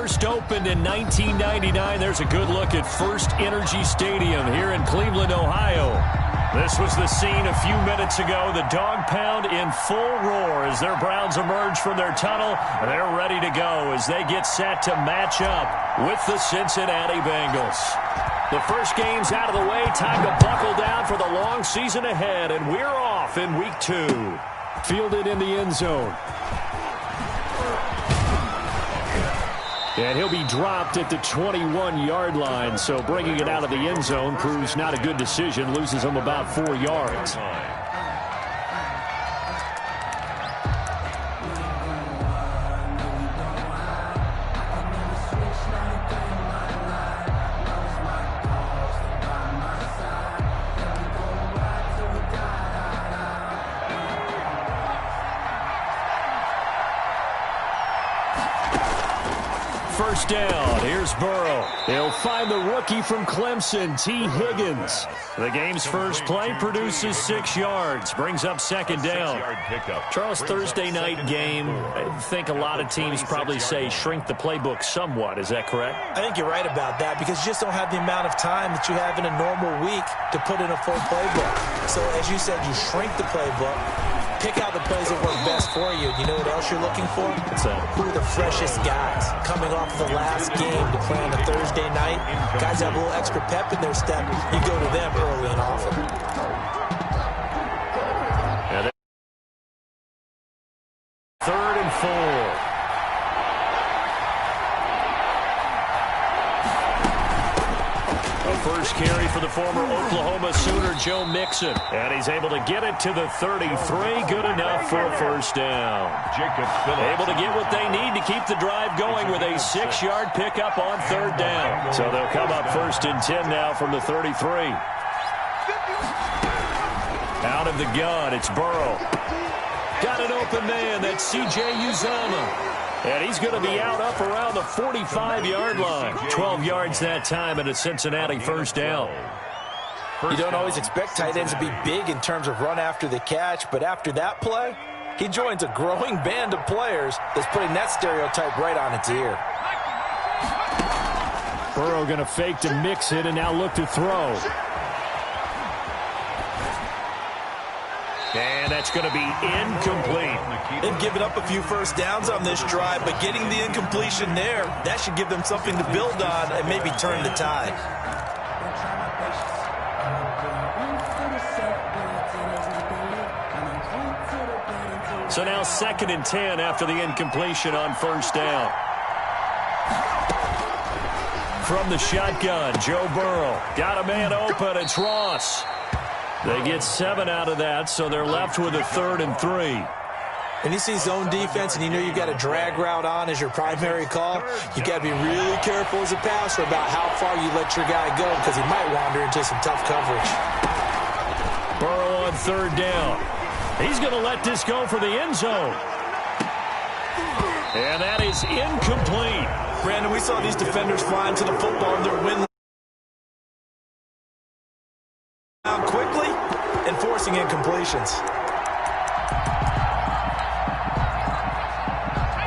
first opened in 1999. There's a good look at First Energy Stadium here in Cleveland, Ohio. This was the scene a few minutes ago. The dog pound in full roar as their Browns emerge from their tunnel. They're ready to go as they get set to match up with the Cincinnati Bengals. The first game's out of the way. Time to buckle down for the long season ahead, and we're off in Week 2. Fielded in the end zone. And he'll be dropped at the 21-yard line, so bringing it out of the end zone proves not a good decision. Loses him about 4 yards. First down. Here's Burrow. He'll find the rookie from Clemson, T. Higgins. The game's first play produces 6 yards. Brings up second down. Charles, Thursday night game, I think a lot of teams probably say shrink the playbook somewhat. Is that correct? I think you're right about that because you just don't have the amount of time that you have in a normal week to put in a full playbook. So, as you said, you shrink the playbook. Pick out the plays that work best for you. You know what else you're looking for? Who are the freshest guys coming off the last game to play on a Thursday night? Guys have a little extra pep in their step. You go to them early and often. Third and 4. First carry for the former Oklahoma Sooner, Joe Mixon. And he's able to get it to the 33. Good enough for a first down. Able to get what they need to keep the drive going with a 6-yard pickup on third down. So they'll come up first and 10 now from the 33. Out of the gun, it's Burrow. Got an open man. That's C.J. Uzomah. And he's going to be out up around the 45-yard line. 12 yards that time and a Cincinnati first down. You don't always expect tight ends to be big in terms of run after the catch, but after that play, he joins a growing band of players that's putting that stereotype right on its ear. Burrow going to fake to mix it and now look to throw. And that's going to be incomplete. They've given up a few first downs on this drive, but getting the incompletion there, that should give them something to build on and maybe turn the tide. So now second and 10 after the incompletion on first down. From the shotgun, Joe Burrow. Got a man open. It's Ross. They get 7 out of that, so they're left with a 3rd and 3. When you see zone defense and you know you've got a drag route on as your primary call, you got to be really careful as a passer about how far you let your guy go because he might wander into some tough coverage. Burrow on third down. He's going to let this go for the end zone. And that is incomplete. Brandon, we saw these defenders flying to the football in their win quickly and forcing incompletions.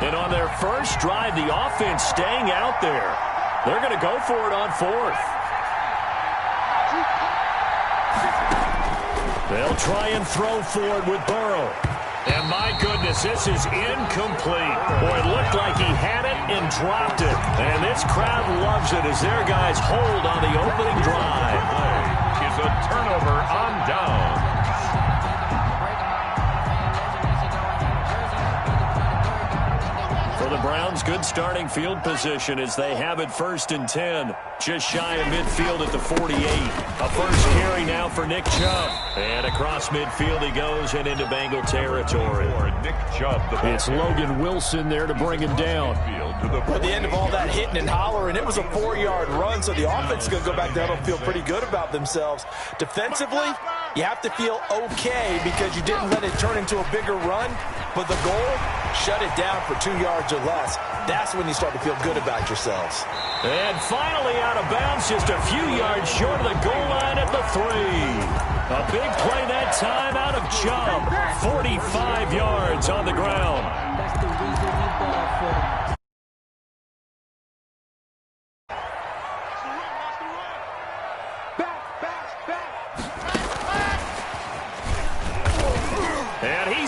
And on their first drive, the offense staying out there. They're going to go for it on 4th. They'll try and throw for it with Burrow. And my goodness, this is incomplete. Boy, it looked like he had it and dropped it. And this crowd loves it as their guys hold on the opening drive. Is a turnover on down. For the Browns, good starting field position as they have it 1st and 10. Just shy of midfield at the 48. A first carry now for Nick Chubb. And across midfield he goes and into Bengal territory. Nick Chubb, it's Logan Wilson there to bring him down. At the end of all that hitting and hollering, it was a 4-yard run, so the offense is going to go back there and feel pretty good about themselves. Defensively, you have to feel okay because you didn't let it turn into a bigger run, but the goal, shut it down for 2 yards or less. That's when you start to feel good about yourselves. And finally out of bounds, just a few yards short of the goal line at the 3. A big play that time out of Chubb. 45 yards on the ground.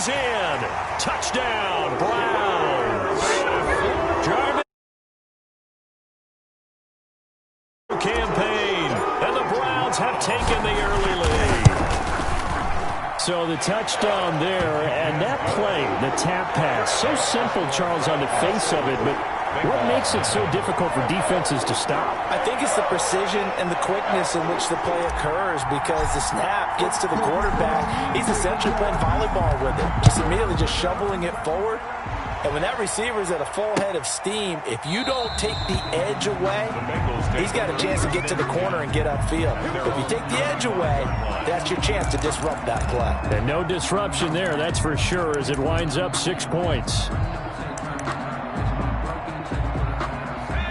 is in. Touchdown, Browns. Jarvis campaign, and the Browns have taken the early lead. So the touchdown there, and that play, the tap pass, so simple, Charles, on the face of it, but what makes it so difficult for defenses to stop? I think it's the precision and the quickness in which the play occurs, because the snap gets to the quarterback. He's essentially playing volleyball with it, just immediately just shoveling it forward. And when that receiver is at a full head of steam, if you don't take the edge away, he's got a chance to get to the corner and get upfield. If you take the edge away, that's your chance to disrupt that play. And no disruption there, that's for sure, as it winds up 6 points.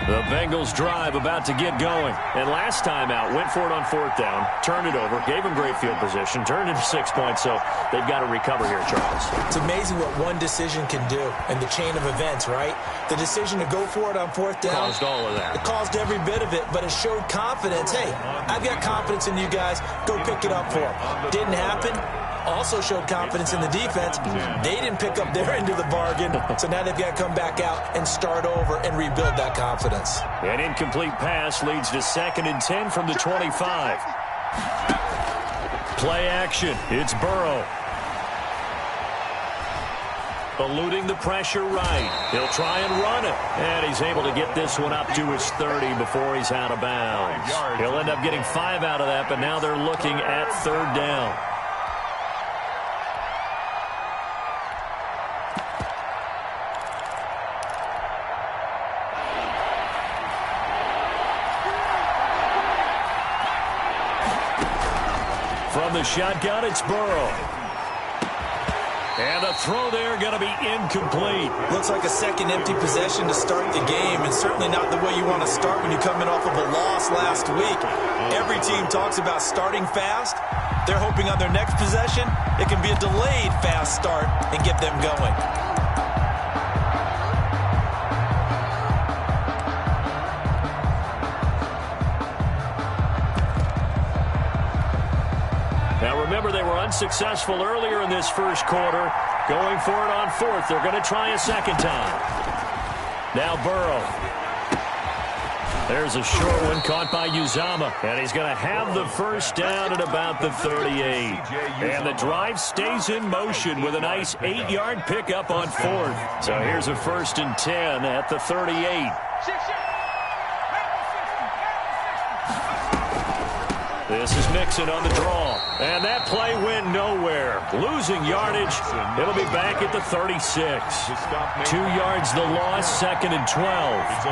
The Bengals drive about to get going. And last time out, went for it on 4th down, turned it over, gave them great field position, turned it to 6 points, so they've got to recover here, Charles. It's amazing what one decision can do in the chain of events, right? The decision to go for it on 4th down. Caused all of that. It caused every bit of it, but it showed confidence. Hey, I've got confidence in you guys. Go pick it up for them. Didn't happen. Also showed confidence in the defense. They didn't pick up their end of the bargain, so now they've got to come back out and start over and rebuild that confidence. An incomplete pass leads to 2nd and 10 from the 25. Play action. It's Burrow. Eluding the pressure right. He'll try and run it. And he's able to get this one up to his 30 before he's out of bounds. He'll end up getting 5 out of that, but now they're looking at 3rd down. From the shotgun, it's Burrow. And the throw there going to be incomplete. Looks like a second empty possession to start the game, and certainly not the way you want to start when you're coming off of a loss last week. Every team talks about starting fast. They're hoping on their next possession, it can be a delayed fast start and get them going. Now remember, they were unsuccessful earlier in this first quarter. Going for it on 4th. They're going to try a second time. Now Burrow. There's a short one caught by Uzama. And he's going to have the first down at about the 38. And the drive stays in motion with a nice 8-yard pickup on 4th. So here's a 1st and 10 at the 38. This is Mixon on the draw. And that play went nowhere. Losing yardage. It'll be back at the 36. 2 yards the loss, 2nd and 12.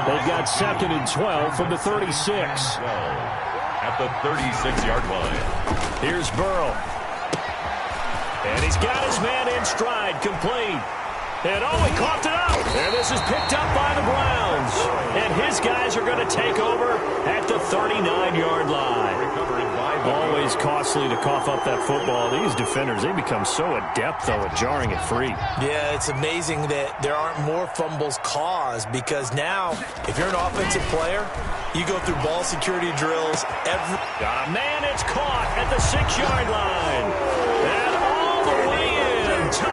They've got 2nd and 12 from the 36. At the 36-yard line. Here's Burrow. And he's got his man in stride, complete. And he coughed it up. And this is picked up by the Browns. And his guys are going to take over at the 39-yard line. Always costly to cough up that football. These defenders, they become so adept, though, at jarring it free. Yeah, it's amazing that there aren't more fumbles caused, because now, if you're an offensive player, you go through ball security drills every... Got a man, it's caught at the 6-yard line. And all the way in.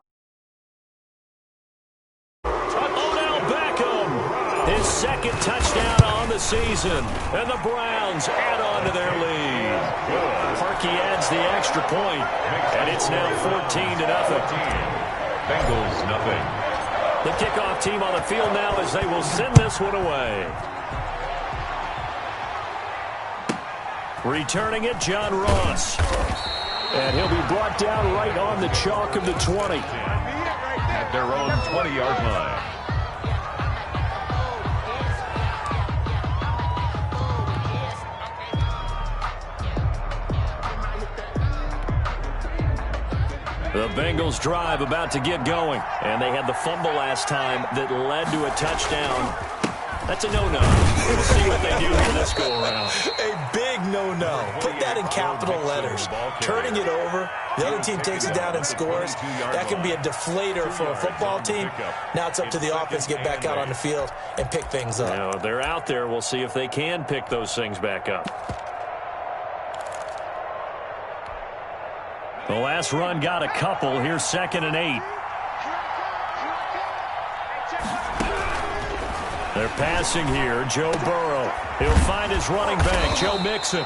His 2nd touchdown on the season, and the Browns add on to their lead. Parkey adds the extra point, and it's now 14-0. Bengals nothing. The kickoff team on the field now as they will send this one away. Returning it, John Ross. And he'll be brought down right on the chalk of the 20. At their own 20-yard line. The Bengals drive about to get going. And they had the fumble last time that led to a touchdown. That's a no-no. We'll see what they do in this go-around. A big no-no. Put that in capital letters. Turning it over, the other team takes it down and scores. That can be a deflator for a football team. Now it's up to the offense to get back out on the field and pick things up. Now, they're out there. We'll see if they can pick those things back up. The last run got a couple. Here's 2nd and 8. They're passing here. Joe Burrow. He'll find his running back, Joe Mixon.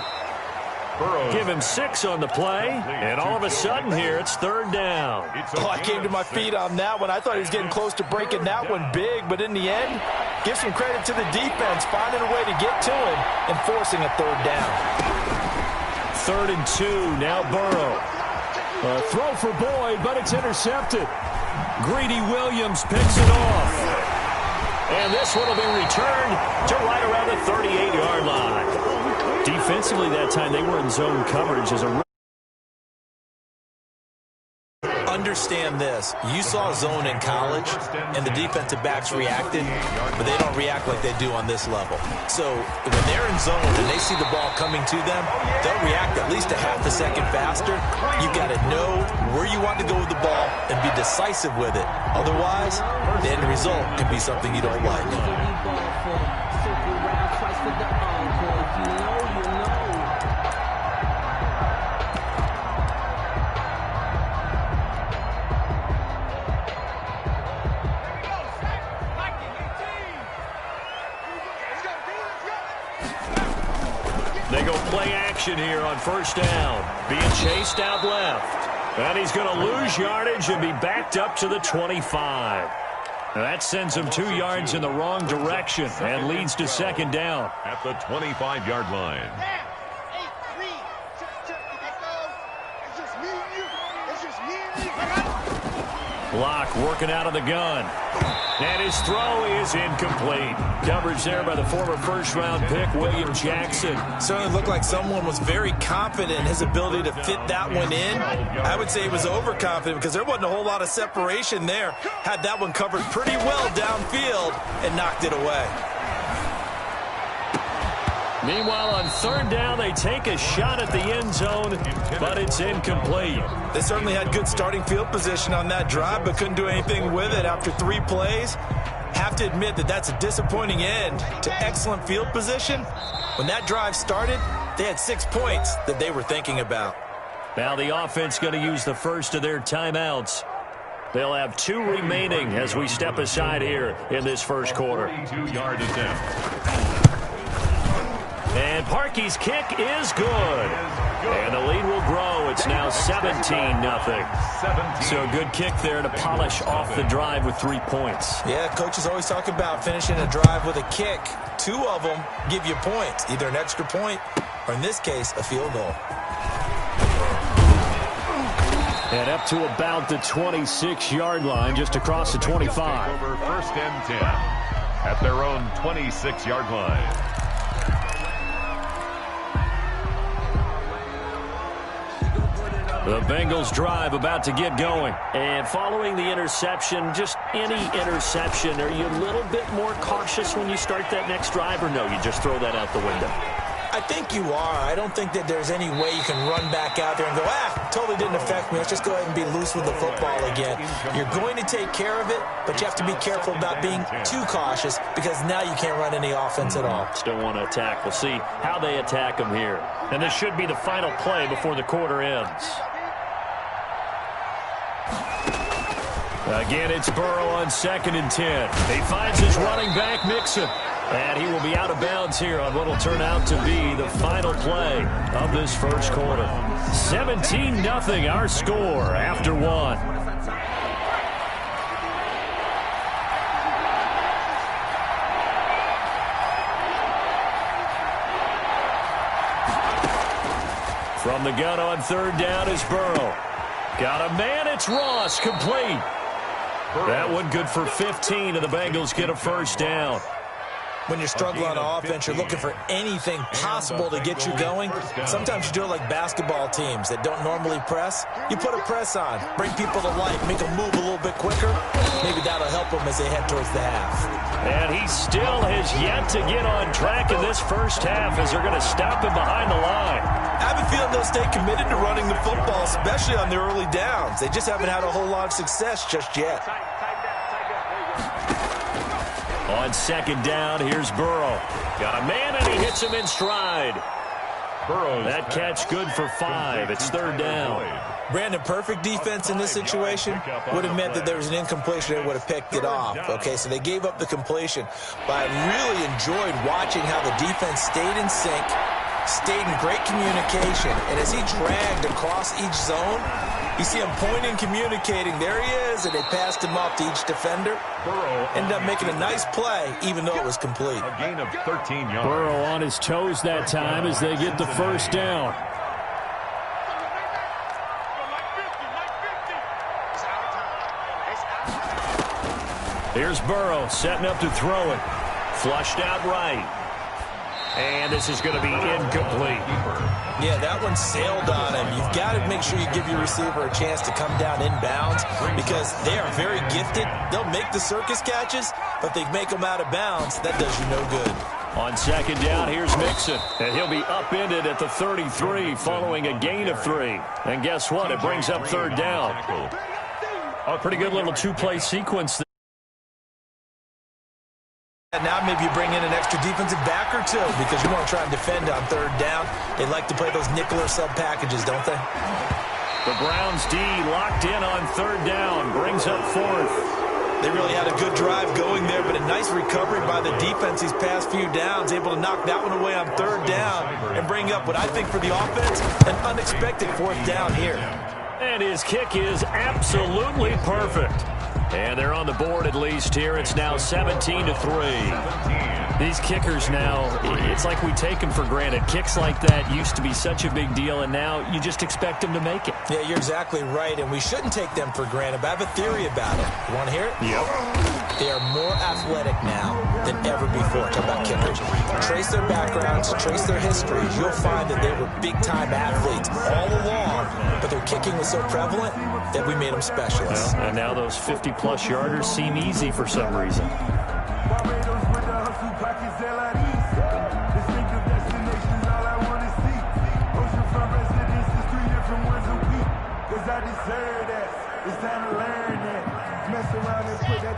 Give him 6 on the play, and all of a sudden here, it's 3rd down. Oh, I came to my feet on that one. I thought he was getting close to breaking that one big, but in the end, give some credit to the defense, finding a way to get to him and forcing a 3rd down. 3rd and 2, now Burrow. A throw for Boyd, but it's intercepted. Greedy Williams picks it off. And this one will be returned to right around the 38-yard line. Defensively that time, they were in zone coverage as a... Understand this. You saw zone in college, and the defensive backs reacted, but they don't react like they do on this level. So when they're in zone and they see the ball coming to them, they'll react at least a half a second faster. You've got to know where you want to go with the ball and be decisive with it. Otherwise, the end result can be something you don't like. They go play action here on 1st down. Being chased out left. And he's going to lose yardage and be backed up to the 25. Now that sends him 2 yards in the wrong direction and leads to 2nd down. At the 25-yard line. Block working out of the gun. And his throw is incomplete. Coverage there by the former 1st-round pick, William Jackson. Certainly looked like someone was very confident in his ability to fit that one in. I would say he was overconfident because there wasn't a whole lot of separation there. Had that one covered pretty well downfield and knocked it away. Meanwhile, on 3rd down, they take a shot at the end zone, but it's incomplete. They certainly had good starting field position on that drive, but couldn't do anything with it after 3 plays. Have to admit that that's a disappointing end to excellent field position. When that drive started, they had 6 points that they were thinking about. Now the offense going to use the first of their timeouts. They'll have 2 remaining as we step aside here in this 1st quarter. 42-yard attempt. And Parkey's kick is good. And the lead will grow. It's now 17-0. So a good kick there to polish off the drive with 3 points. Yeah, coaches always talk about finishing a drive with a kick. 2 of them give you points, either an extra point or, in this case, a field goal. And up to about the 26-yard line, just across the 25. Over 1st and 10 at their own 26-yard line. The Bengals drive about to get going. And following the interception, just any interception, are you a little bit more cautious when you start that next drive, or no, you just throw that out the window? I think you are. I don't think that there's any way you can run back out there and go, totally didn't affect me. Let's just go ahead and be loose with the football again. You're going to take care of it, but you have to be careful about being too cautious because now you can't run any offense at all. Still want to attack. We'll see how they attack them here. And this should be the final play before the quarter ends. Again, it's Burrow on 2nd and 10. He finds his running back, Mixon. And he will be out of bounds here on what will turn out to be the final play of this 1st quarter. 17-0 our score after 1. From the gun on 3rd down is Burrow. Got a man, it's Ross, complete. That one good for 15, and the Bengals get a 1st down. When you're struggling on offense, you're looking for anything possible to get you going. Sometimes you do it like basketball teams that don't normally press. You put a press on, bring people to life, make them move a little bit quicker. Maybe that'll help them as they head towards the half. And he still has yet to get on track in this 1st half as they're going to stop him behind the line. I have a feeling they'll stay committed to running the football, especially on the early downs. They just haven't had a whole lot of success just yet. On 2nd down, here's Burrow. Got a man, and he hits him in stride. That catch good for 5. It's 3rd down. Brandon, perfect defense in this situation would have meant that there was an incompletion. They would have picked it off. Okay, so they gave up the completion. But I really enjoyed watching how the defense stayed in sync, stayed in great communication. And as he dragged across each zone, you see him pointing, communicating. There he is, and they passed him off to each defender. Ended up making a nice play, even though it was complete. A gain of 13 yards. Burrow on his toes that time as they get the first down. Here's Burrow setting up to throw it. Flushed out right. And this is going to be incomplete. Yeah, that one sailed on him. You've got to make sure you give your receiver a chance to come down inbounds because they are very gifted. They'll make the circus catches, but they make them out of bounds. That does you no good. On second down, here's Mixon. And he'll be upended at the 33 following a gain of 3. And guess what? It brings up third down. A pretty good little two-play sequence. Now maybe you bring in an extra defensive back or two because you want to try and defend on third down. They like to play those nickel or sub packages, don't they? The Browns D locked in on third down. Brings up fourth. They really had a good drive going there, but a nice recovery by the defense these past few downs, able to knock that one away on third down and bring up what I think for the offense, an unexpected fourth down here. And his kick is absolutely perfect. And they're on the board at least here. It's now 17-3. These kickers now, it's like we take them for granted. Kicks like that used to be such a big deal, and now you just expect them to make it. Yeah, you're exactly right, and we shouldn't take them for granted. But I have a theory about it. You want to hear it? Yep. They are more athletic now than ever before. Talk about kickers. Trace their backgrounds, trace their histories. You'll find that they were big-time athletes all along, but their kicking was so prevalent that we made them specialists. Well, and now those 50-plus yarders seem easy for some reason.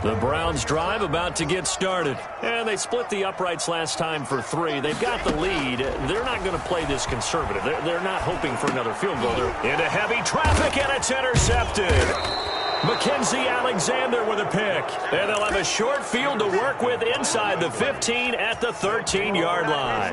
The Browns drive about to get started. And they split the uprights last time for 3. They've got the lead. They're not going to play this conservative. They're not hoping for another field goal. They're into heavy traffic, and it's intercepted. Mackenzie Alexander with a pick. And they'll have a short field to work with inside the 15 at the 13-yard line.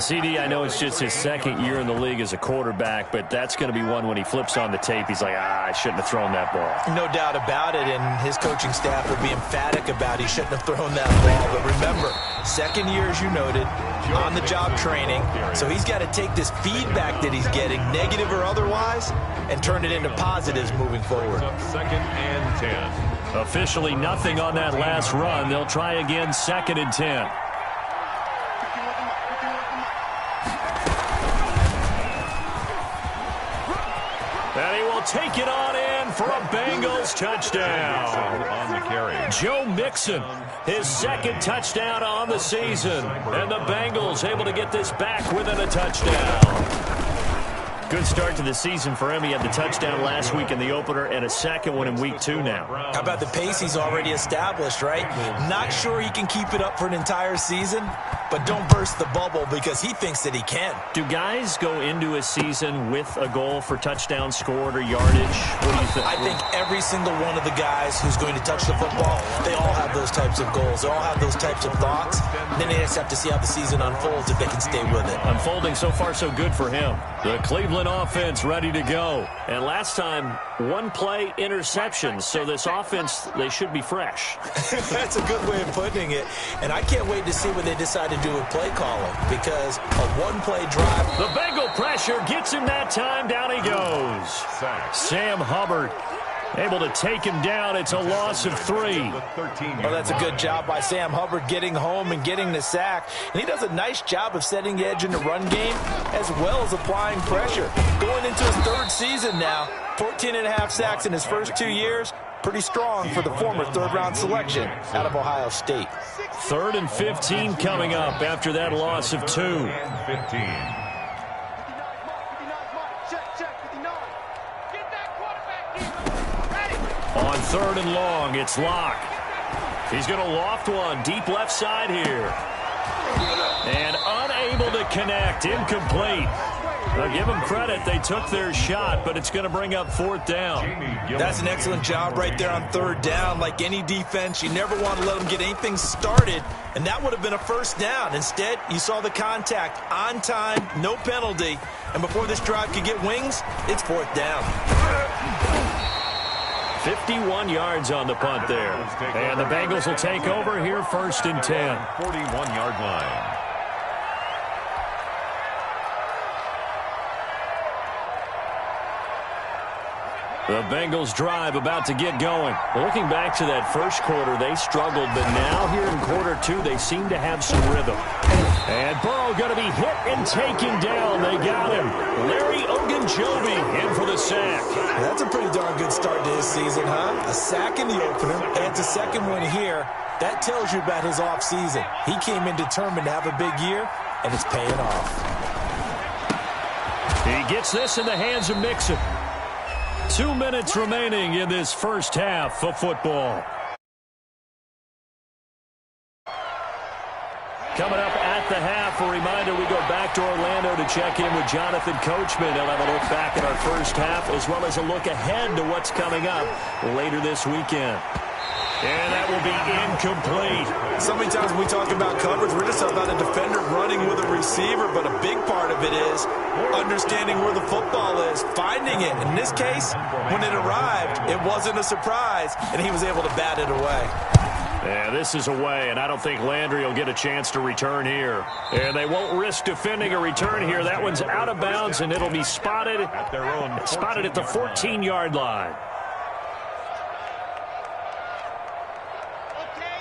CD, I know it's just his second year in the league as a quarterback, but that's going to be one when he flips on the tape. He's like, I shouldn't have thrown that ball. No doubt about it, and his coaching staff will be emphatic about he shouldn't have thrown that ball. But remember, second year, as you noted, on-the-job training. So he's got to take this feedback that he's getting, negative or otherwise, and turn it into positives moving forward. Second and 10. Officially nothing on that last run. They'll try again, second and 10. And he will take it on in for a Bengals touchdown. On the carry. Joe Mixon, his second touchdown on the season. And the Bengals able to get this back within a touchdown. Good start to the season for him. He had the touchdown last week in the opener and a second one in week 2 now. How about the pace he's already established, right? Not sure he can keep it up for an entire season, but don't burst the bubble because he thinks that he can. Do guys go into a season with a goal for touchdown scored or yardage? What do you think? I think every single one of the guys who's going to touch the football, they all have those types of goals. They all have those types of thoughts. Then they just have to see how the season unfolds if they can stay with it. Unfolding so far so good for him. The Cleveland offense ready to go. And last time, one play interceptions. So this offense, they should be fresh. That's a good way of putting it. And I can't wait to see what they decide to do with play calling because a one-play drive. The Bengal pressure gets him that time. Down he goes. Sam Hubbard able to take him down. It's a loss of 3. Well, that's a good job by Sam Hubbard getting home and getting the sack. And he does a nice job of setting the edge in the run game as well as applying pressure. Going into his 3rd season now, 14.5 sacks in his first 2 years. Pretty strong for the former 3rd-round selection out of Ohio State. 3rd and 15 coming up after that loss of 2. 15. On 3rd and long, it's Locke. He's going to loft one deep left side here. And unable to connect, incomplete. I'll give them credit. They took their shot, but it's going to bring up 4th down. That's an excellent job right there on 3rd down. Like any defense, you never want to let them get anything started, and that would have been a 1st down. Instead, you saw the contact on time, no penalty, and before this drive could get wings, it's 4th down. 51 yards on the punt there. And the Bengals will take over here 1st and 10. 41-yard line. The Bengals drive about to get going. Looking back to that first quarter, they struggled, but now here in quarter 2, they seem to have some rhythm. And Burrow going to be hit and taken down. They got him. Larry Ogunjobi in for the sack. That's a pretty darn good start to his season, huh? A sack in the opener, and it's a second one here. That tells you about his offseason. He came in determined to have a big year, and it's paying off. He gets this in the hands of Mixon. 2 minutes remaining in this first half of football. Coming up at the half, a reminder, we go back to Orlando to check in with Jonathan Coachman. He'll have a look back at our first half as well as a look ahead to what's coming up later this weekend. And that will be incomplete. So many times when we talk about coverage, we're just talking about a defender running with a receiver, but a big part of it is understanding where the football is, finding it. In this case, when it arrived, it wasn't a surprise, and he was able to bat it away. Yeah, this is away, and I don't think Landry will get a chance to return here. And they won't risk defending a return here. That one's out of bounds, and it'll be spotted at the 14-yard line.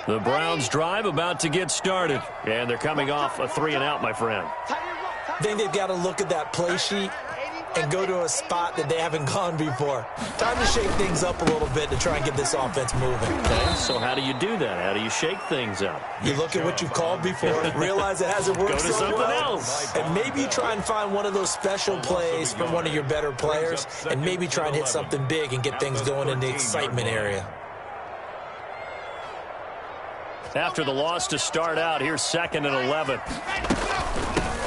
The Browns drive about to get started, and they're coming off a 3-and-out, my friend. I think they've got to look at that play sheet and go to a spot that they haven't gone before. Time to shake things up a little bit to try and get this offense moving. Okay, so how do you do that? How do you shake things up? You look at what you've called before, realize it hasn't worked Go to so something well, else. and maybe you try and find one of those special plays from one of your better players, and maybe try and hit something big and get things going in the excitement area. After the loss to start out, here's 2nd and 11.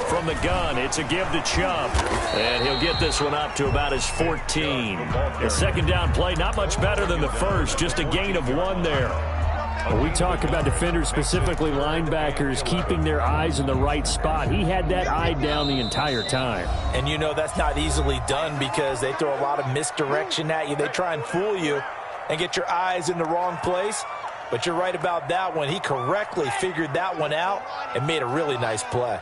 From the gun, it's a give to Chubb. And he'll get this one up to about his 14. His second down play, not much better than the first, just a gain of 1 there. When we talk about defenders, specifically linebackers, keeping their eyes in the right spot, he had that eye down the entire time. And you know that's not easily done because they throw a lot of misdirection at you. They try and fool you and get your eyes in the wrong place. But you're right about that one. He correctly figured that one out and made a really nice play.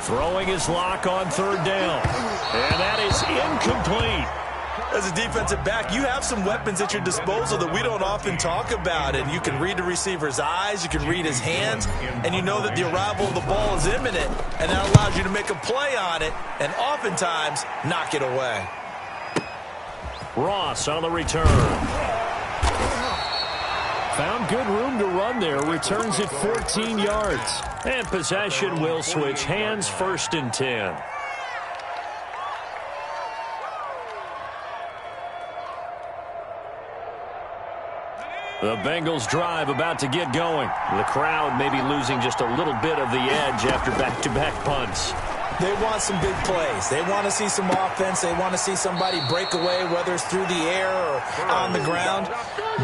Throwing his lock on 3rd down. And that is incomplete. As a defensive back, you have some weapons at your disposal that we don't often talk about. And you can read the receiver's eyes, you can read his hands, and you know that the arrival of the ball is imminent, and that allows you to make a play on it and oftentimes knock it away. Ross on the return. Found good room to run there. Returns it 14 yards. And possession will switch hands, 1st and 10. The Bengals drive about to get going. The crowd may be losing just a little bit of the edge after back-to-back punts. They want some big plays. They want to see some offense. They want to see somebody break away, whether it's through the air or on the ground.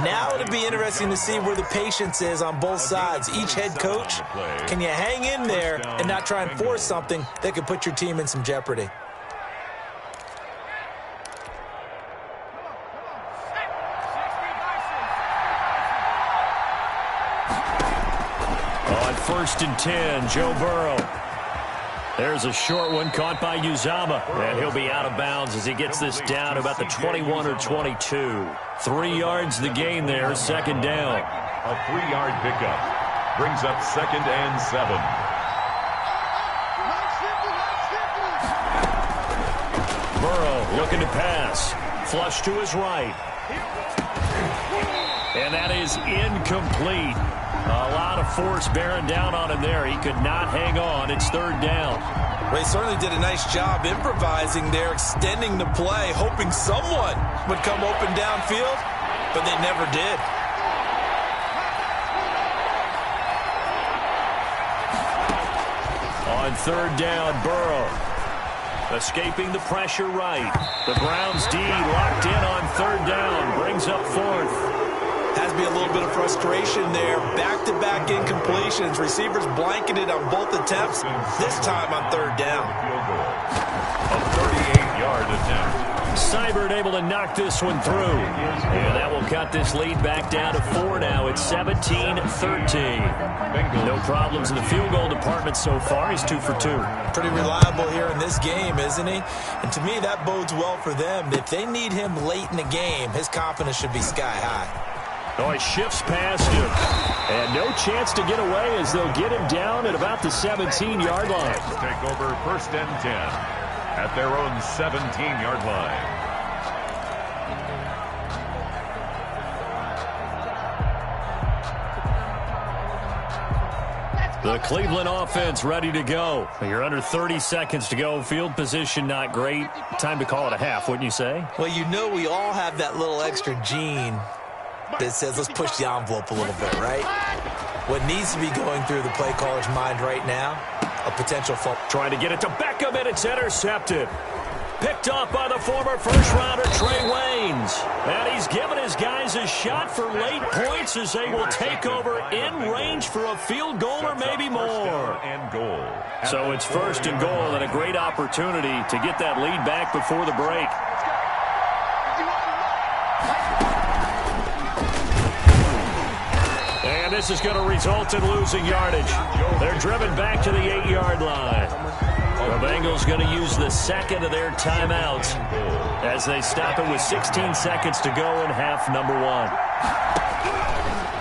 Now it'll be interesting to see where the patience is on both sides. Each head coach, can you hang in there and not try and force something that could put your team in some jeopardy? On 1st and 10, Joe Burrow. There's a short one caught by Uzama, and he'll be out of bounds as he gets this down about the 21 or 22. 3 yards the gain there, 2nd down. A 3-yard pickup brings up 2nd and 7. Burrow looking to pass. Flush to his right. And that is incomplete. A lot of force bearing down on him there. He could not hang on. It's third down. Well, he certainly did a nice job improvising there, extending the play, hoping someone would come open downfield, but they never did. On third down, Burrow. Escaping the pressure right. The Browns D locked in on third down. Brings up fourth. Has to be a little bit of frustration there. Back-to-back incompletions. Receivers blanketed on both attempts. This time on third down. A 38-yard attempt. Seibert able to knock this one through. And that will cut this lead back down to 4 now. It's 17-13. No problems in the field goal department so far. He's 2 for 2. Pretty reliable here in this game, isn't he? And to me, that bodes well for them. If they need him late in the game, his confidence should be sky high. Oh, he shifts past him. And no chance to get away as they'll get him down at about the 17-yard line. Take over first and 10 at their own 17-yard line. The Cleveland offense ready to go. You're under 30 seconds to go. Field position not great. Time to call it a half, wouldn't you say? Well, you know we all have that little extra gene that says let's push the envelope a little bit, right? What needs to be going through the play caller's mind right now, a potential fault. Trying to get it to Beckham, and it's intercepted. Picked off by the former first-rounder Trey Waynes. And he's given his guys a shot for late points as they will take over in range for a field goal or maybe more. So it's first and goal and a great opportunity to get that lead back before the break. And this is going to result in losing yardage. They're driven back to the 8-yard line. The Bengals going to use the second of their timeouts as they stop it with 16 seconds to go in half number 1.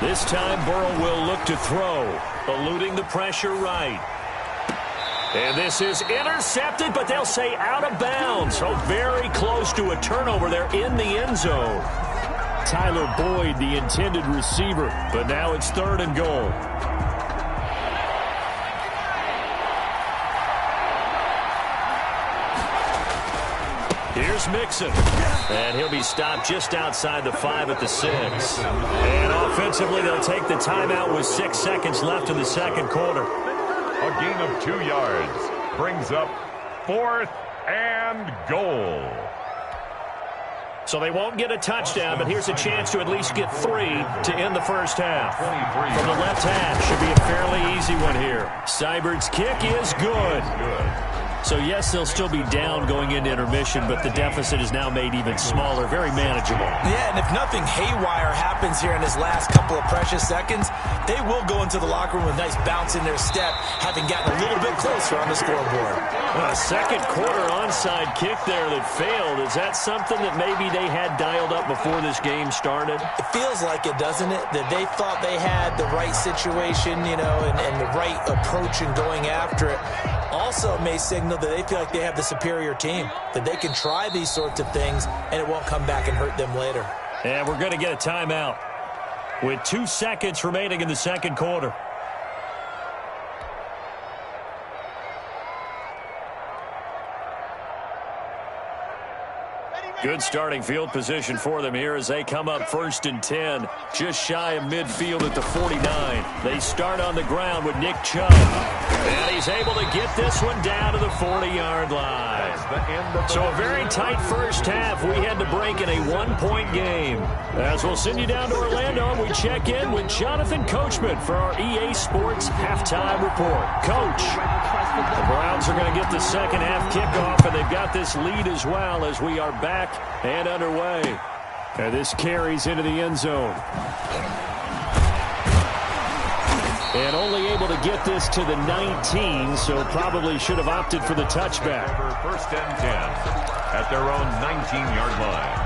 This time Burrow will look to throw, eluding the pressure right. And this is intercepted, but they'll say out of bounds. So very close to a turnover there in the end zone. Tyler Boyd, the intended receiver, but now it's third and goal. Here's Mixon. And he'll be stopped just outside the 5 at the 6. And offensively, they'll take the timeout with 6 seconds left in the second quarter. A gain of 2 yards brings up 4th and goal. So they won't get a touchdown, but here's a chance to at least get 3 to end the first half. From the left half, should be a fairly easy one here. Seibert's kick is good. So, yes, they'll still be down going into intermission, but the deficit is now made even smaller, very manageable. Yeah, and if nothing haywire happens here in this last couple of precious seconds, they will go into the locker room with a nice bounce in their step, having gotten a little bit closer on the scoreboard. A second quarter onside kick there that failed. Is that something that maybe they had dialed up before this game started? It feels like it, doesn't it? That they thought they had the right situation, you know, and the right approach in going after it. Also, it may signal that they feel like they have the superior team, that they can try these sorts of things, and it won't come back and hurt them later. And we're going to get a timeout with 2 seconds remaining in the second quarter. Good starting field position for them here as they come up first and 10, just shy of midfield at the 49. They start on the ground with Nick Chubb. And he's able to get this one down to the 40-yard line. So a very tight first half. We had to break in a 1-point game. As we'll send you down to Orlando, we check in with Jonathan Coachman for our EA Sports Halftime Report. Coach, the Browns are going to get the second half kickoff, and they've got this lead as well as we are back and underway. And this carries into the end zone. And only able to get this to the 19, so probably should have opted for the touchback. First and 10 at their own 19-yard line.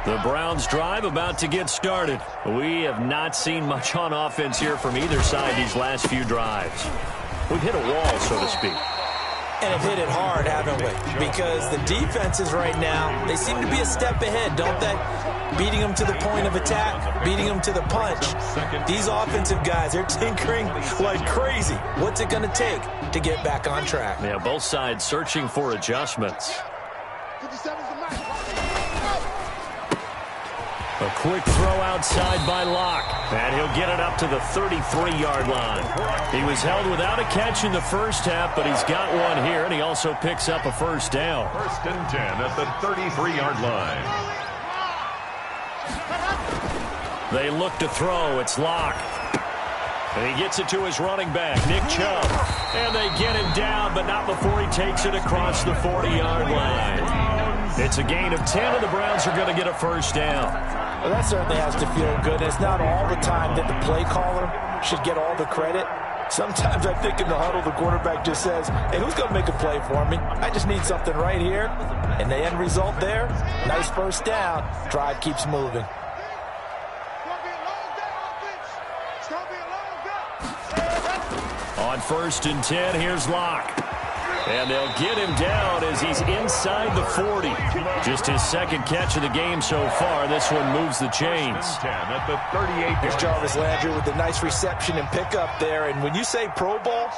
The Browns drive about to get started. We have not seen much on offense here from either side these last few drives. We've hit a wall, so to speak. And have hit it hard, haven't we? Because the defenses right now, they seem to be a step ahead, don't they? Beating them to the point of attack, beating them to the punch. These offensive guys, they're tinkering like crazy. What's it going to take to get back on track? Yeah, both sides searching for adjustments. A quick throw outside by Locke, and he'll get it up to the 33-yard line. He was held without a catch in the first half, but he's got one here, and he also picks up a first down. 1st and 10 at the 33-yard line. They look to throw. It's Locke. And he gets it to his running back, Nick Chubb. And they get him down, but not before he takes it across the 40-yard line. It's a gain of 10, and the Browns are going to get a first down. Well, that certainly has to feel good. It's not all the time that the play caller should get all the credit. Sometimes I think in the huddle, the quarterback just says, hey, who's going to make a play for me? I just need something right here. And the end result there, nice first down. Drive keeps moving. On 1st and 10, here's Locke. And they'll get him down as he's inside the 40. Just his second catch of the game so far. This one moves the chains. 10 at the 38. Here's Jarvis Landry with a nice reception and pickup there. And when you say Pro Bowl,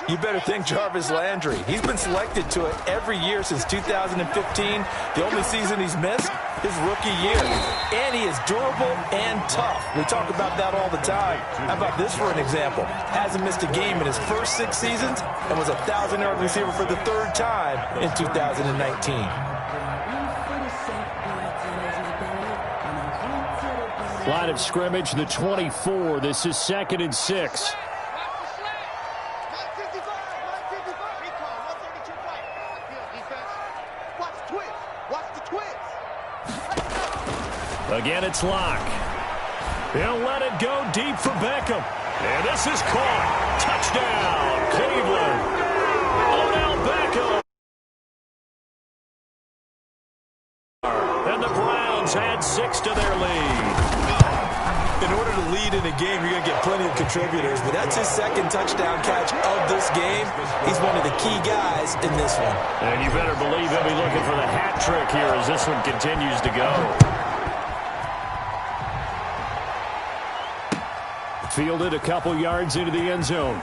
you better think Jarvis Landry. He's been selected to it every year since 2015. The only season he's missed, his rookie year. And he is durable and tough. We talk about that all the time. How about this for an example? Hasn't missed a game in his first 6 seasons and was a 1,000-yard receiver for the 3rd time in 2019. Line of scrimmage, the 24. This is 2nd and 6. Again, it's Locke. He'll let it go deep for Beckham. And this is caught. Touchdown, Cleveland. Odell Beckham. And the Browns add 6 to their lead. In order to lead in a game, you're going to get plenty of contributors, but that's his 2nd touchdown catch of this game. He's one of the key guys in this one. And you better believe he'll be looking for the hat trick here as this one continues to go. Fielded a couple yards into the end zone.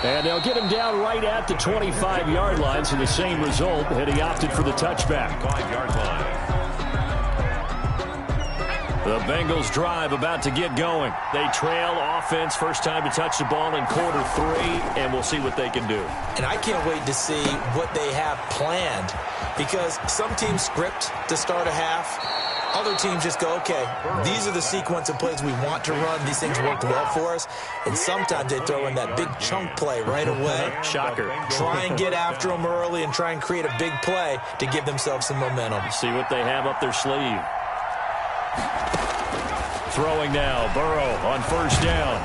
And they'll get him down right at the 25-yard line, so the same result, had he opted for the touchback. 5-yard line. The Bengals drive about to get going. They trail offense, first time to touch the ball in quarter 3, and we'll see what they can do. And I can't wait to see what they have planned, because some teams script to start a half. Other teams just go, okay, these are the sequence of plays we want to run. These things worked well for us. And sometimes they throw in that big chunk play right away. Shocker. Try and get after them early and try and create a big play to give themselves some momentum. See what they have up their sleeve. Throwing now, Burrow on 1st down.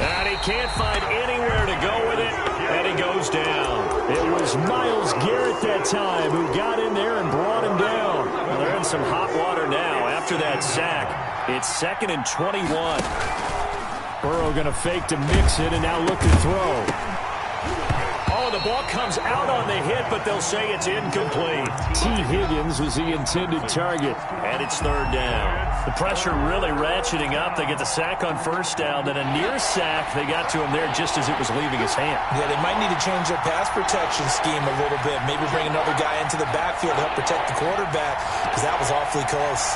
And he can't find anywhere to go with it, and he goes down. It was Myles Garrett that time who got in there and brought him down. Well, they're in some hot water now after that sack. It's 2nd and 21. Burrow going to fake to mix it and now look to throw. Oh, the ball comes out on the hit, but they'll say it's incomplete. T. Higgins was the intended target. And it's 3rd down. The pressure really ratcheting up. They get the sack on 1st down, then a near sack. They got to him there just as it was leaving his hand. Yeah, they might need to change their pass protection scheme a little bit. Maybe bring another guy into the backfield to help protect the quarterback, because that was awfully close.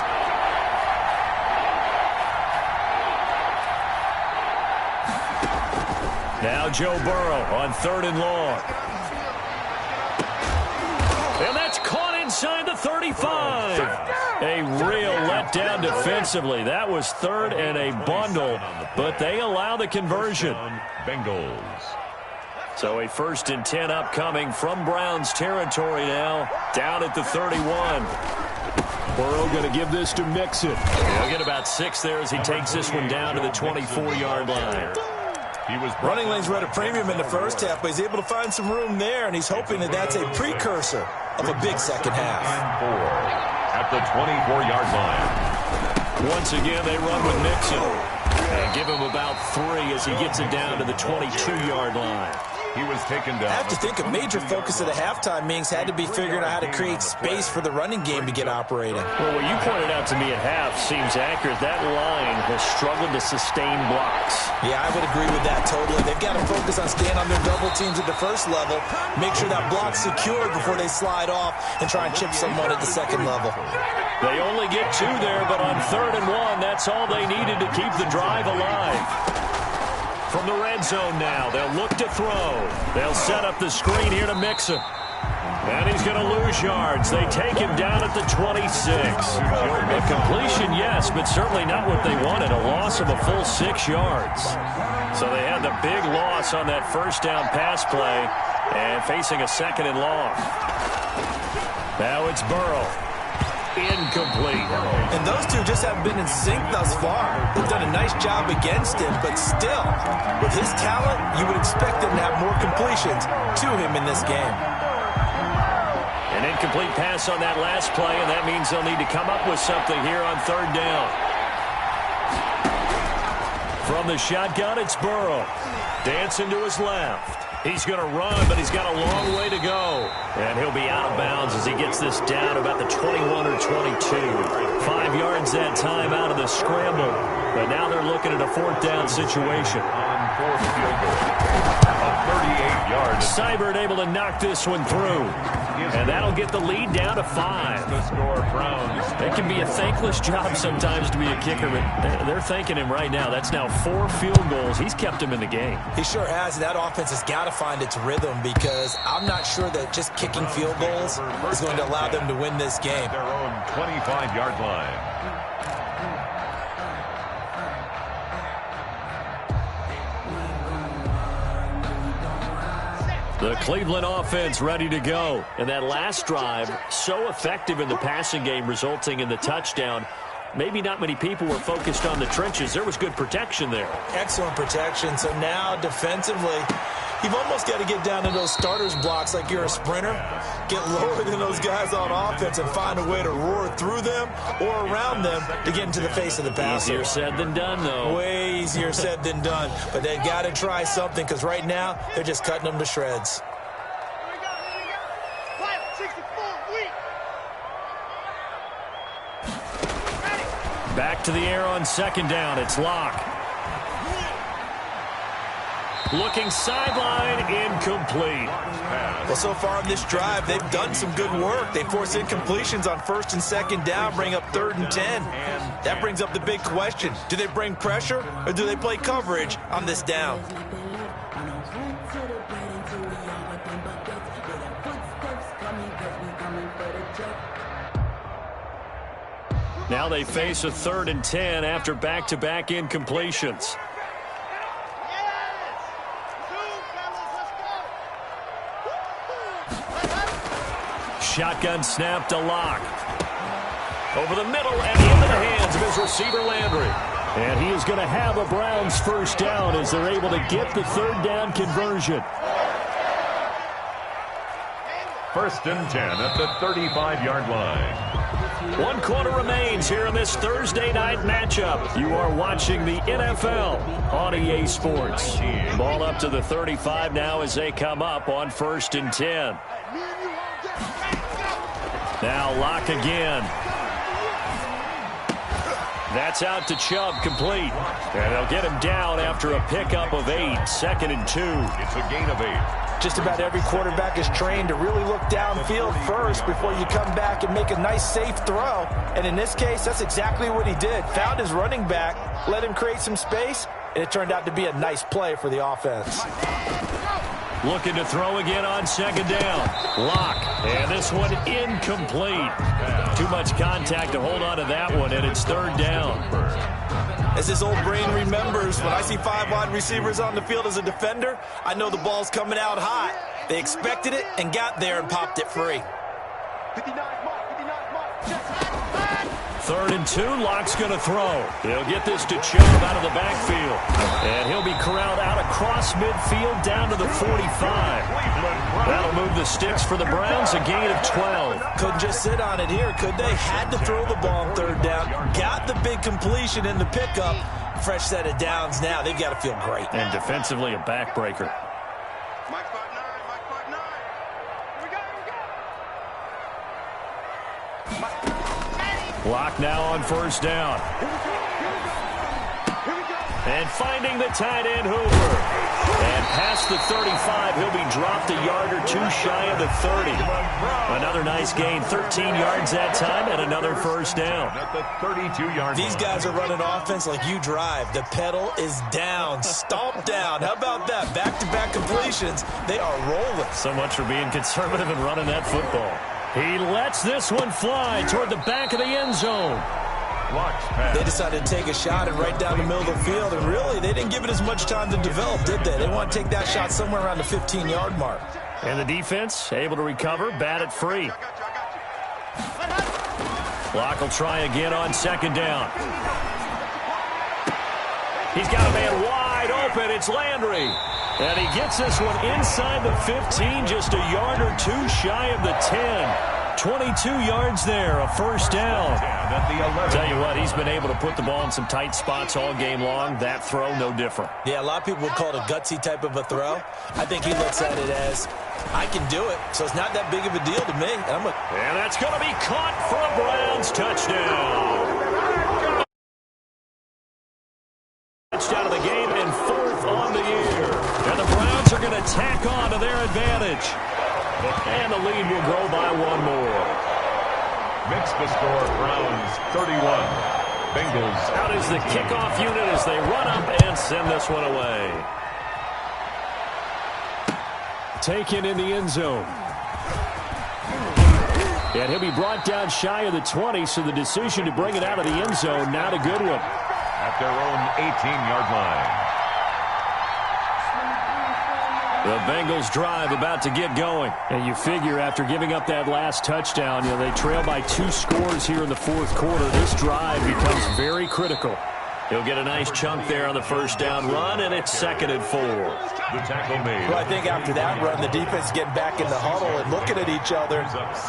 Now Joe Burrow on 3rd and long. And that's caught inside the 35. A real letdown defensively. That was 3rd and a bundle, but they allow the conversion. Bengals. So a 1st and 10 upcoming from Browns territory now, down at the 31. Burrow going to give this to Mixon. He'll get about 6 there as he takes this one down to the 24-yard line. Running lanes were at a premium in the first half, but he's able to find some room there, and he's hoping that that's a precursor of a big second half. And 4 at the 24-yard line. Once again, they run with Mixon and give him about 3 as he gets it down to the 22-yard line. He was taken down. I have to think a major focus of the halftime meetings had to be figuring out how to create space for the running game to get operating. Well, what you pointed out to me at half seems accurate. That line has struggled to sustain blocks. Yeah, I would agree with that totally. They've got to focus on staying on their double teams at the first level, make sure that block's secured before they slide off and try and chip someone at the second level. They only get 2 there, but on 3rd and 1, that's all they needed to keep the drive alive. From the red zone now, they'll look to throw. They'll set up the screen here to Mixon. And he's going to lose yards. They take him down at the 26. A completion, yes, but certainly not what they wanted. A loss of a full 6 yards. So they had the big loss on that first down pass play and facing a 2nd and long. Now it's Burrow. Incomplete. And those two just haven't been in sync thus far. They've done a nice job against him, but still, with his talent, you would expect them to have more completions to him in this game. An incomplete pass on that last play, and that means they'll need to come up with something here on 3rd down. From the shotgun, it's Burrow. Dancing to his left. He's going to run, but he's got a long way to go. And he'll be out of bounds as he gets this down about the 21 or 22. 5 yards that time out of the scramble. But now they're looking at a 4th down situation. On 4th field goal. A 38-yard. Seibert able to knock this one through. And that'll get the lead down to 5. The score, Browns. It can be a thankless job sometimes to be a kicker, but they're thanking him right now. That's now 4 field goals. He's kept him in the game. He sure has. That offense has got to find its rhythm because I'm not sure that just kicking field goals is going to allow them to win this game. Their own 25-yard line. The Cleveland offense ready to go. And that last drive, so effective in the passing game, resulting in the touchdown. Maybe not many people were focused on the trenches. There was good protection there. Excellent protection. So now defensively, you've almost got to get down to those starters blocks like you're a sprinter. Get lower than those guys on offense and find a way to roar through them or around them to get into the face of the passer. Easier said than done, though. Way easier said than done. But they've got to try something because right now they're just cutting them to shreds. Back to the air on 2nd down. It's Locke. Looking sideline, incomplete. Well, so far on this drive, they've done some good work. They force incompletions on 1st and 2nd down, bring up 3rd and 10. That brings up the big question. Do they bring pressure or do they play coverage on this down? Now they face a 3rd and 10 after back-to-back incompletions. Shotgun snap to Locke. Over the middle and into the hands of his receiver Landry. And he is going to have a Browns 1st down as they're able to get the 3rd down conversion. 1st and 10 at the 35-yard line. 1 quarter remains here in this Thursday night matchup. You are watching the NFL on EA Sports. Ball up to the 35 now as they come up on 1st and 10. Now Locke again. That's out to Chubb, complete. And they'll get him down after a pickup of 8. 2nd and 2. It's a gain of 8. Just about every quarterback is trained to really look downfield first before you come back and make a nice, safe throw. And in this case, that's exactly what he did. Found his running back, let him create some space, and it turned out to be a nice play for the offense. Looking to throw again on 2nd down. Locke. And this one incomplete. Too much contact to hold on to that one, and it's 3rd down. As his old brain remembers, when I see 5 wide receivers on the field as a defender, I know the ball's coming out hot. They expected it and got there and popped it free. 3rd and 2, Locke's going to throw. He'll get this to Chubb out of the backfield. And he'll be corralled out across midfield down to the 45. That'll move the sticks for the Browns, a gain of 12. Couldn't just sit on it here, could they? Had to throw the ball on 3rd down. Got the big completion in the pickup. Fresh set of downs now. They've got to feel great. And defensively, a backbreaker. Clock now on first down. And finding the tight end, Hoover. And past the 35, he'll be dropped a yard or two shy of the 30. Another nice gain, 13 yards that time, and another first down. At the 32-yard These guys are running offense like you drive. The pedal is down, stomped down. How about that? Back-to-back completions. They are rolling. So much for being conservative and running that football. He lets this one fly toward the back of the end zone. They decided to take a shot and right down the middle of the field, and really, they didn't give it as much time to develop, did they? They want to take that shot somewhere around the 15-yard mark. And the defense able to recover, bat it free. Clock will try again on second down. He's got a man wide open. It's Landry. And he gets this one inside the 15, just a yard or two shy of the 10. 22 yards there, a first down. Tell you what, he's been able to put the ball in some tight spots all game long. That throw, no different. Yeah, a lot of people would call it a gutsy type of a throw. I think he looks at it as, I can do it, so it's not that big of a deal to me. And that's going to be caught for a Browns touchdown. Touchdown of the game and fourth on the year. And the Browns are going to tack on to their advantage. And the lead will grow by one more. Makes the score Browns 31. Bengals Out is the kickoff unit as they run up and send this one away. Taken in the end zone. And he'll be brought down shy of the 20, so the decision to bring it out of the end zone, not a good one. At their own 18-yard line. The Bengals drive about to get going. And you figure after giving up that last touchdown, they trail by 2 scores here in the fourth quarter. This drive becomes very critical. He'll get a nice chunk there on the first down run, and it's 2nd and 4. The tackle made. Well, I think after that run, the defense is getting back in the huddle and looking at each other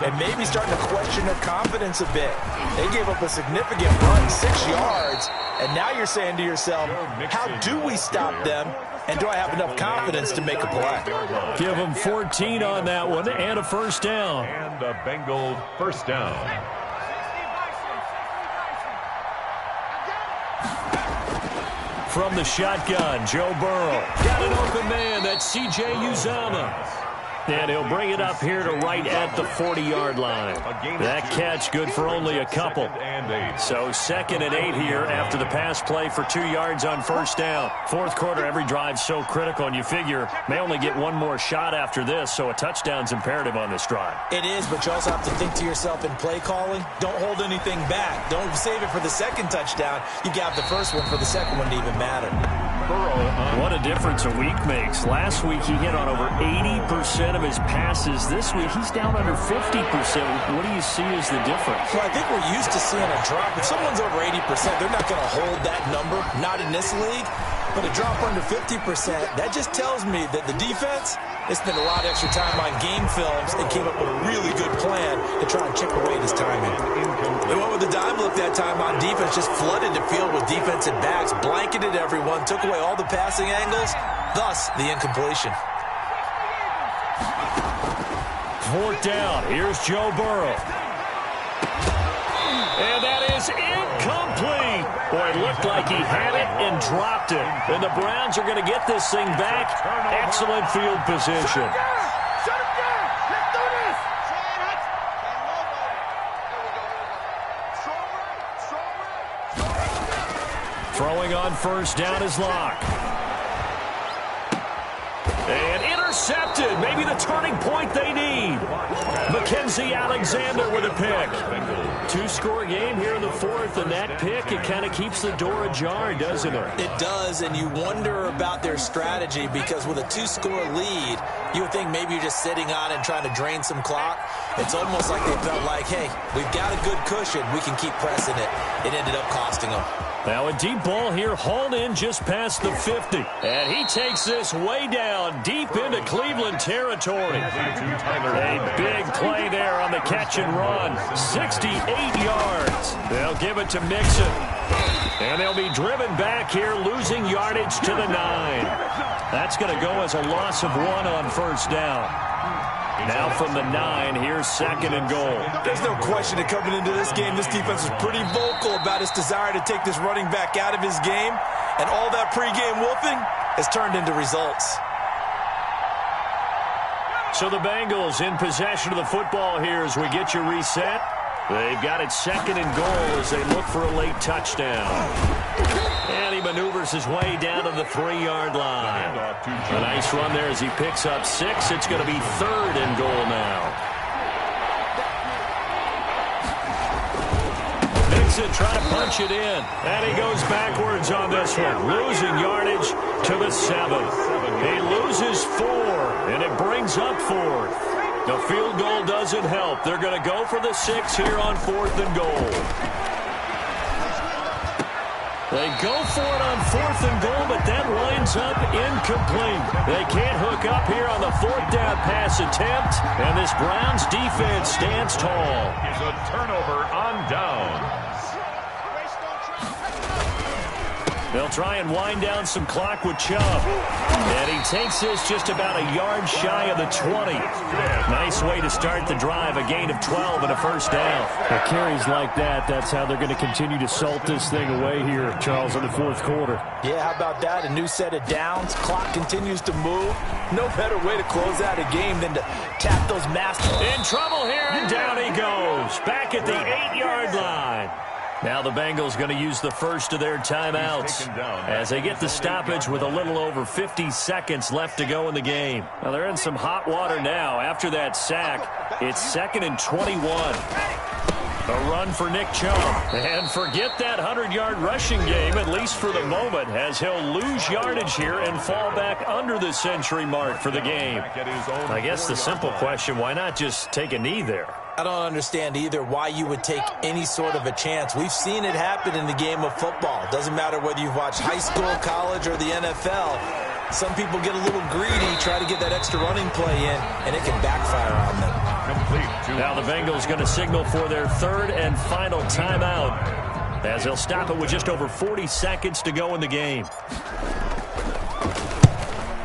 and maybe starting to question their confidence a bit. They gave up a significant run, 6 yards, and now you're saying to yourself, how do we stop them? And do I have enough confidence to make a play? Give them 14 on that one and a first down. And a Bengal first down. From the shotgun, Joe Burrow. Got an open man. That's C.J. Uzomah. And he'll bring it up here to right at the 40-yard line. That catch good for only a couple. So 2nd and 8 here after the pass play for 2 yards on first down. Fourth quarter, every drive's so critical, and you figure may only get one more shot after this, so a touchdown's imperative on this drive. It is, but you also have to think to yourself in play calling, don't hold anything back. Don't save it for the second touchdown. You got the first one for the second one to even matter. What a difference a week makes. Last week he hit on over 80% of his passes. This week he's down under 50%. What do you see as the difference? Well, I think we're used to seeing a drop. If someone's over 80%, they're not going to hold that number, not in this league. But a drop under 50%, that just tells me that the defense, they spent a lot of extra time on game films and came up with a really good plan to try and chip away at his timing. They went with the dime look that time on defense, just flooded the field with defensive backs, blanketed everyone, took away all the passing angles, thus the incompletion. Fourth down. Here's Joe Burrow. And that is incomplete. Boy, it looked like he had it and dropped it. And the Browns are going to get this thing back. Excellent field position. Throwing on first down is Locke. And intercepted. Maybe the turning point they need. Mackenzie Alexander with a pick. 2-score game here in the fourth, and that pick, it kind of keeps the door ajar, doesn't it? It does, and you wonder about their strategy because with a 2-score lead, you would think maybe you're just sitting on it and trying to drain some clock. It's almost like they felt like, hey, we've got a good cushion. We can keep pressing it. It ended up costing them. Now a deep ball here, hauled in just past the 50. And he takes this way down, deep into Cleveland territory. A big play there on the catch and run. 68 yards. They'll give it to Mixon. And they'll be driven back here, losing yardage to the 9. That's going to go as a loss of 1 on first down. Now from the 9, here's 2nd and goal. There's no question that coming into this game, this defense is pretty vocal about its desire to take this running back out of his game, and all that pregame whooping has turned into results. So the Bengals in possession of the football here as we get you reset. They've got it 2nd and goal as they look for a late touchdown. And he maneuvers his way down to the 3-yard line. A nice run there as he picks up 6. It's going to be 3rd and goal now. Mixon trying to punch it in. And he goes backwards on this one. Losing yardage to the 7. He loses 4, and it brings up 4th. The field goal doesn't help. They're going to go for the 6 here on 4th and goal. They go for it on 4th and goal, but that winds up incomplete. They can't hook up here on the 4th down pass attempt, and this Browns defense stands tall. It's a turnover on downs. They'll try and wind down some clock with Chubb. And he takes this just about a yard shy of the 20. Nice way to start the drive, a gain of 12 and a 1st down. The carries like that, that's how they're going to continue to salt this thing away here, Charles, in the 4th quarter. Yeah, how about that? A new set of downs. Clock continues to move. No better way to close out a game than to tap those masters. In trouble here, and down he goes. Back at the 8-yard line. Now the Bengals going to use the first of their timeouts as they get the stoppage with a little over 50 seconds left to go in the game. Now they're in some hot water now. After that sack, it's 2nd and 21. A run for Nick Chubb. And forget that 100-yard rushing game, at least for the moment, as he'll lose yardage here and fall back under the century mark for the game. I guess the simple question, why not just take a knee there? I don't understand either why you would take any sort of a chance. We've seen it happen in the game of football. Doesn't matter whether you've watched high school, college, or the NFL. Some people get a little greedy, try to get that extra running play in, and it can backfire on them. Now the Bengals going to signal for their 3rd and final timeout as they'll stop it with just over 40 seconds to go in the game.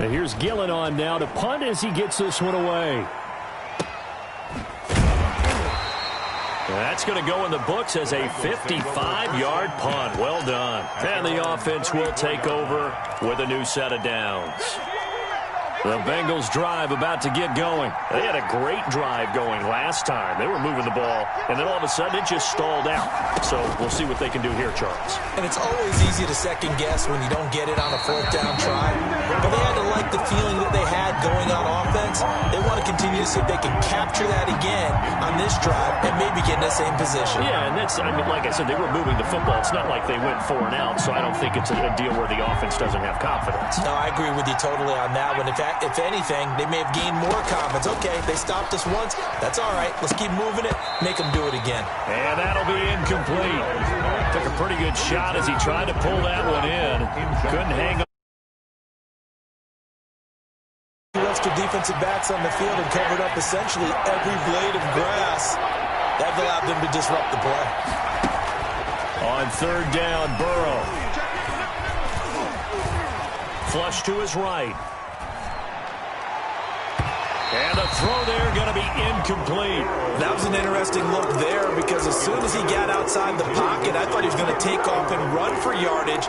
And here's Gillen on now to punt as he gets this one away. That's going to go in the books as a 55-yard punt. Well done. And the offense will take over with a new set of downs. The Bengals drive about to get going. They had a great drive going last time. They were moving the ball, and then all of a sudden it just stalled out. So we'll see what they can do here, Charles. And it's always easy to second guess when you don't get it on a 4th down try. But they had to like the feeling that they had going on offense. They want to continue to see if they can capture that again on this drive and maybe get in the same position. Yeah, and that's, I mean, like I said, they were moving the football. It's not like they went 4 and out, so I don't think it's a deal where the offense doesn't have confidence. No, I agree with you totally on that one. In fact, if anything, they may have gained more confidence. Okay, they stopped us once. That's all right. Let's keep moving it. Make them do it again. And that'll be incomplete. Took a pretty good shot as he tried to pull that one in. Couldn't hang on. Extra defensive backs on the field and covered up essentially every blade of grass. That allowed them to disrupt the play. On 3rd down, Burrow. Flush to his right. And the throw there going to be incomplete. That was an interesting look there because as soon as he got outside the pocket, I thought he was going to take off and run for yardage.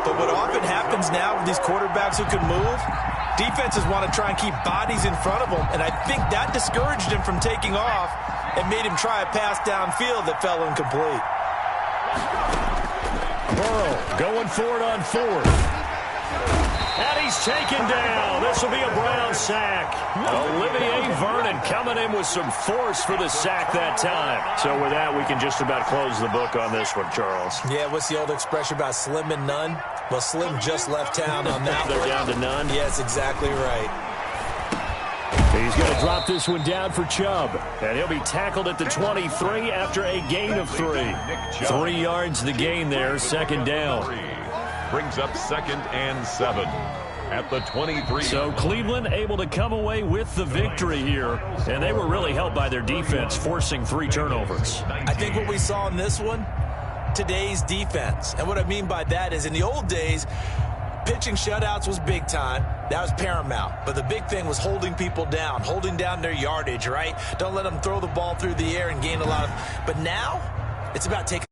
But what often happens now with these quarterbacks who can move, defenses want to try and keep bodies in front of them. And I think that discouraged him from taking off and made him try a pass downfield that fell incomplete. Burrow going for it on 4th. And he's taken down. This will be a Brown sack. Olivier Vernon coming in with some force for the sack that time. So with that, we can just about close the book on this one, Charles. Yeah, what's the old expression about slim and none? Well, Slim just left town on that They're one. down to none? Yes, exactly right. He's going to drop this one down for Chubb. And he'll be tackled at the 23 after a gain of 3. 3 yards the gain there, 2nd down. Brings up 2nd and 7 at the 23. So Cleveland able to come away with the victory here, and they were really helped by their defense, forcing 3 turnovers. I think what we saw in this one, today's defense. And what I mean by that is in the old days, Pitching shutouts was big time. That was paramount. But the big thing was holding people down, holding down their yardage, right? Don't let them throw the ball through the air and gain a lot of. But now it's about taking